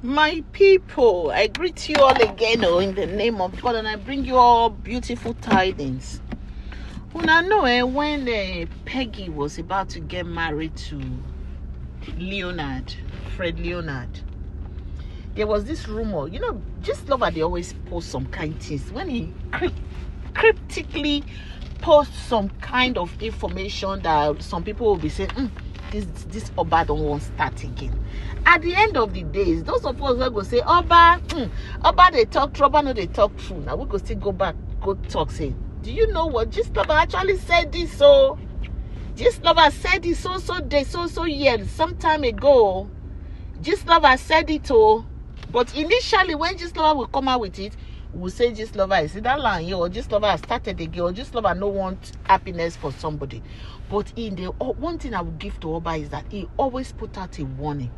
My people, I greet you all again in the name of God, and I bring you all beautiful tidings. Una know when Peggy was about to get married to Fred Leonard, there was this rumor, just lover, they always post some kind things. When he cryptically posts some kind of information that some people will be saying, this Oba don't want to start again. At the end of the days, those of us will go say, Oba, they talk true, Oba no they talk true. Now we go still go back, go talk, say, do you know what Lover actually said this? So Lover said this so years, some time ago. Lover said it all. But initially, when Lover will come out with it, we'll say Lover is either lying or Lover has started again, or Lover no want happiness for somebody. But in the one thing I will give to Oba is that he always put out a warning.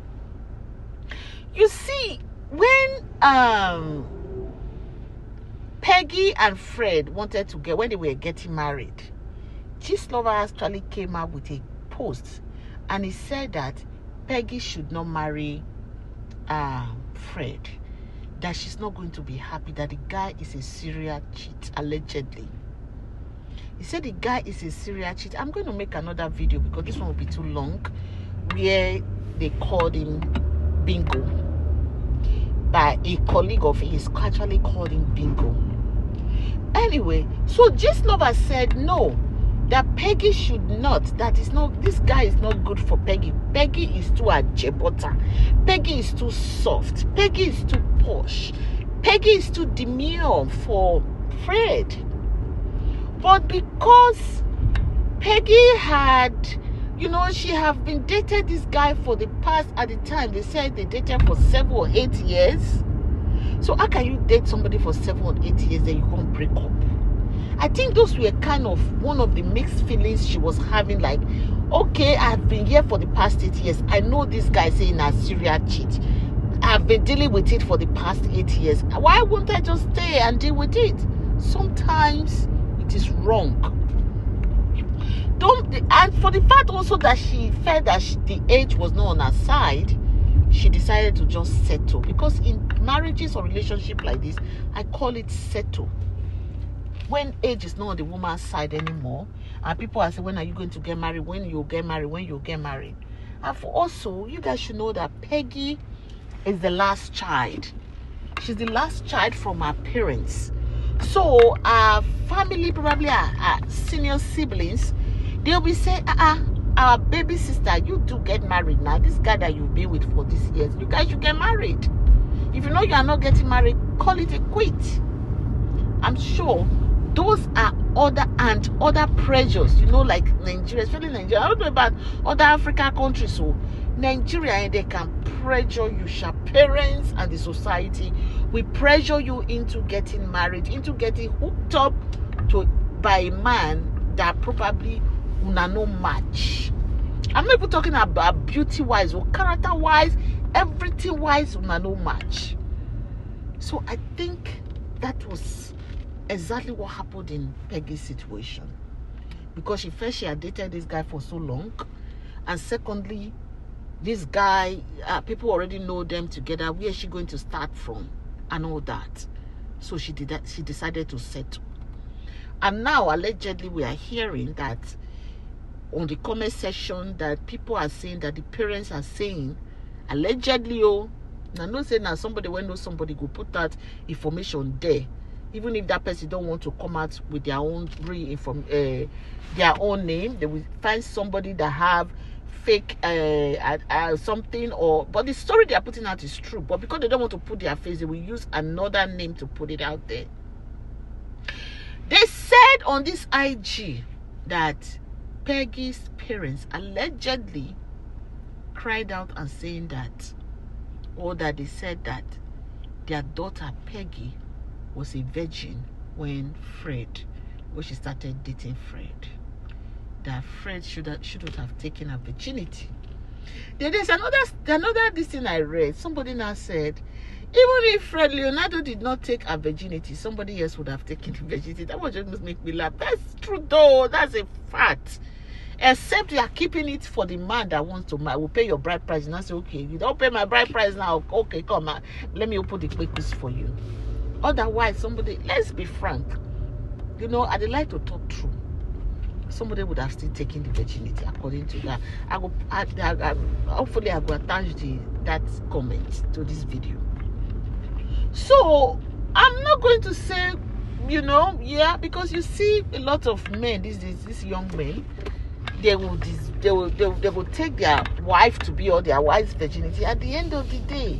You see, when Peggy and Fred wanted to when they were getting married, Lover actually came out with a post, and he said that Peggy should not marry Fred, that she's not going to be happy, that the guy is a serial cheat, allegedly. He said the guy is a serial cheat. I'm going to make another video because this one will be too long, where they called him Bingo by a colleague of his, actually called him Bingo. Anyway, so Lover said no, that Peggy should not, this guy is not good for Peggy. Peggy is too ajebota. Peggy is too soft. Peggy is too posh. Peggy is too demure for Fred. But because Peggy had, she have been dated this guy for the past, at the time, they said they dated for 7 or 8 years. So how can you date somebody for 7 or 8 years, then you can't break up? I think those were kind of one of the mixed feelings she was having, like, okay, I've been here for the past 8 years. I know this guy saying a serial cheat. I've been dealing with it for the past 8 years. Why won't I just stay and deal with it? Sometimes it is wrong. And for the fact also that she felt that the age was not on her side, she decided to just settle. Because in marriages or relationship like this, I call it settle. When age is not on the woman's side anymore, and people are saying, when are you going to get married? When you'll get married? When you'll get married? And also, you guys should know that Peggy is the last child. She's the last child from her parents. So our family, probably our senior siblings, they'll be saying, our baby sister, you do get married now. This guy that you've been with for these years, you guys should get married. If you know you are not getting married, call it a quit. I'm sure those are other pressures, like Nigeria, especially Nigeria. I don't know about other African countries. So Nigeria, they can pressure you, your parents and the society. We pressure you into getting married, into getting hooked up by a man that probably una no match. I'm not even talking about beauty wise or character wise, everything wise, una no match. So I think that was exactly what happened in Peggy's situation, because she had dated this guy for so long, and secondly, this guy, people already know them together. Where is she going to start from and all that? So she decided to settle. And now allegedly we are hearing that on the comment section that people are saying that the parents are saying allegedly, I'm not saying that somebody when knows somebody go put that information there. Even if that person don't want to come out with their own their own name, they will find somebody that have fake something, but the story they are putting out is true. But because they don't want to put their face, they will use another name to put it out there. They said on this IG that Peggy's parents allegedly cried out and saying that, or that they said that their daughter Peggy was a virgin when she started dating Fred. That Fred shouldn't have taken her virginity. Then there's another this thing I read. Somebody now said, even if Fred Leonardo did not take her virginity, somebody else would have taken the virginity. That was just make me laugh. That's true though. That's a fact. except you are keeping it for the man that wants to marry. Will pay your bride price. And I say, okay, you don't pay my bride price now. Okay, come on, let me open the quickest for you. Otherwise, somebody, let's be frank, you know, I'd like to talk true. Somebody would have still taken the virginity according to that. Hopefully I will attach that comment to this video. So I'm not going to say, you know, yeah, because you see a lot of men these days, these young men, they will take their wife to be, or their wife's virginity. At the end of the day,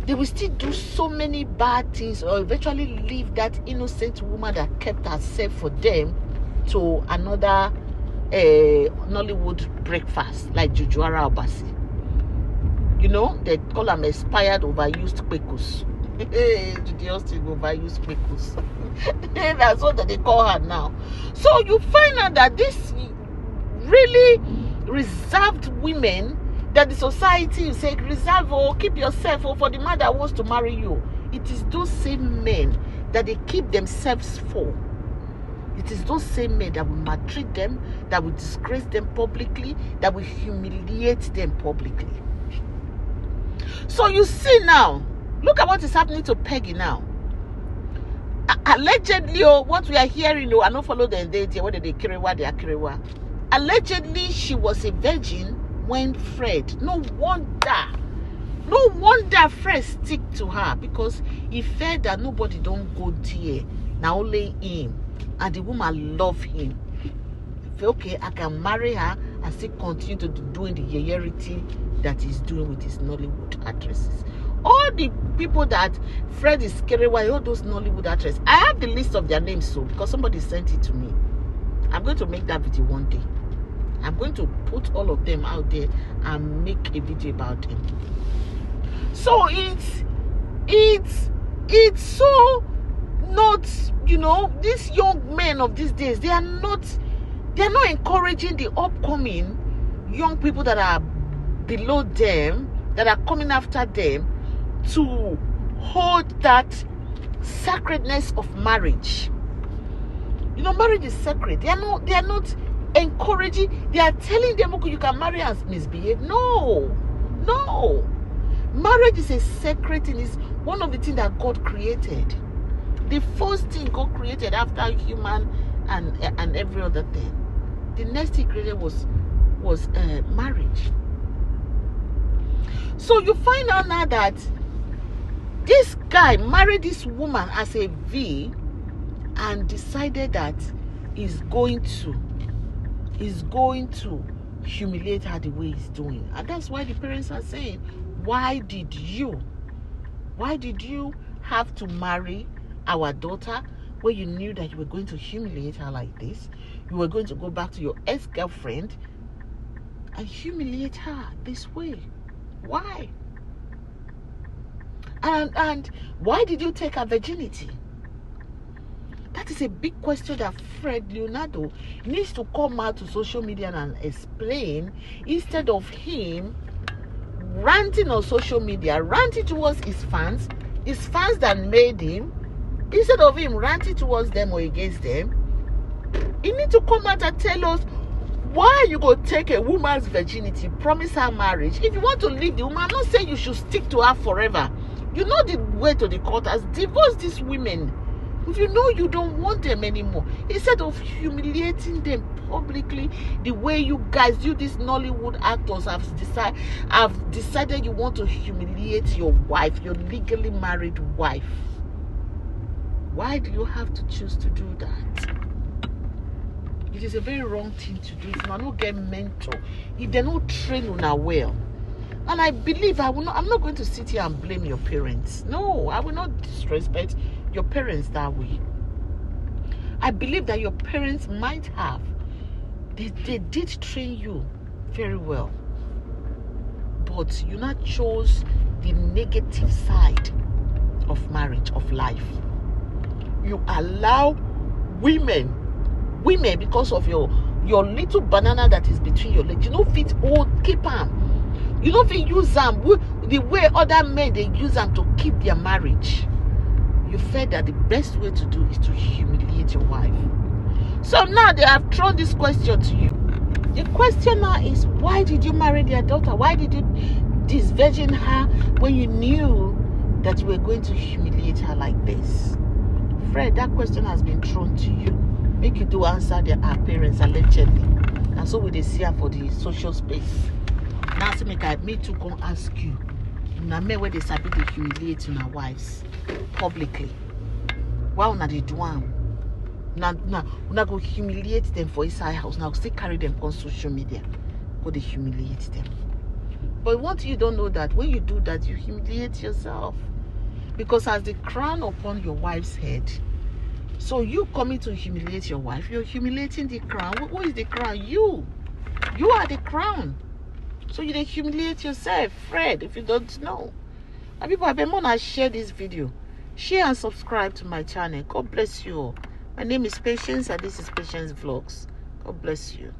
they will still do so many bad things, or eventually leave that innocent woman that kept herself for them to another Nollywood breakfast like Jujuara Obasi. You know, they call them expired, overused kpekus. The Austin overused kpekus. That's what they call her now. So you find out that this really reserved women that the society say reserve, or keep yourself, or for the man that wants to marry you. It is those same men that they keep themselves for. It is those same men that will maltreat them, that will disgrace them publicly, that will humiliate them publicly. So you see now, look at what is happening to Peggy now. Allegedly, what we are hearing, I don't follow the date, whether they kirewa, they are kirewa. Allegedly, she was a virgin when Fred. No wonder Fred stick to her, because he felt that nobody don't go there. Now only him. And the woman love him. Okay, I can marry her and still continue to doing the yearity that he's doing with his Nollywood actresses. All the people that Fred is carrying away, all those Nollywood actresses, I have the list of their names, so because somebody sent it to me. I'm going to make that video one day. I'm going to put all of them out there and make a video about them. So it's so not, you know, these young men of these days, they are not encouraging the upcoming young people that are below them, that are coming after them, to hold that sacredness of marriage. You know, marriage is sacred. They are not encouraging. They are telling them, okay, you can marry and misbehave. No. Marriage is a sacred thing. It's one of the things that God created. The first thing God created after human and every other thing. The next thing created was marriage. So you find out now that this guy married this woman as a V and decided that he's going to humiliate her the way he's doing. And that's why the parents are saying, why did you have to marry our daughter where you knew that you were going to humiliate her like this? You were going to go back to your ex-girlfriend and humiliate her this way. Why? And why did you take her virginity? That is a big question that Fred Leonardo needs to come out to social media and explain, instead of him ranting on social media, ranting towards his fans that made him. Instead of him ranting towards them or against them, he needs to come out and tell us why you go take a woman's virginity, promise her marriage. If you want to leave the woman, I'm not saying you should stick to her forever. You know the way to the court as divorce these women. If you know you don't want them anymore, instead of humiliating them publicly the way you guys, you these Nollywood actors have decided you want to humiliate your wife, your legally married wife. Why do you have to choose to do that? It is a very wrong thing to do. If you not get mentor, if they don't train you well. And I believe I'm not going to sit here and blame your parents. No, I will not disrespect your parents that way. I believe that your parents might have. They did train you very well. But you not chose the negative side of marriage, of life. You allow women because of your little banana that is between your legs. You don't fit keep them. You don't fit use them the way other men they use them to keep their marriage. You felt that the best way to do is to humiliate your wife. So now they have thrown this question to you. The question now is, why did you marry their daughter? Why did you disvirgin her when you knew that you were going to humiliate her like this? Fred, that question has been thrown to you. Make you do answer our parents allegedly. And so we they see her for the social space. Now to make me to come ask you. Now me where they sabi they humiliate our wives publicly. Why una they do am? Now go humiliate them for inside house. Now still carry them on social media. Go they humiliate them. But what you don't know that when you do that, you humiliate yourself. Because as the crown upon your wife's head, so you coming to humiliate your wife, you're humiliating the crown. Who is the crown? You are the crown. So you humiliate yourself, Fred, if you don't know. And people have been more to share this video. Share and subscribe to my channel. God bless you all. My name is Patience and this is Patience Vlogs. God bless you.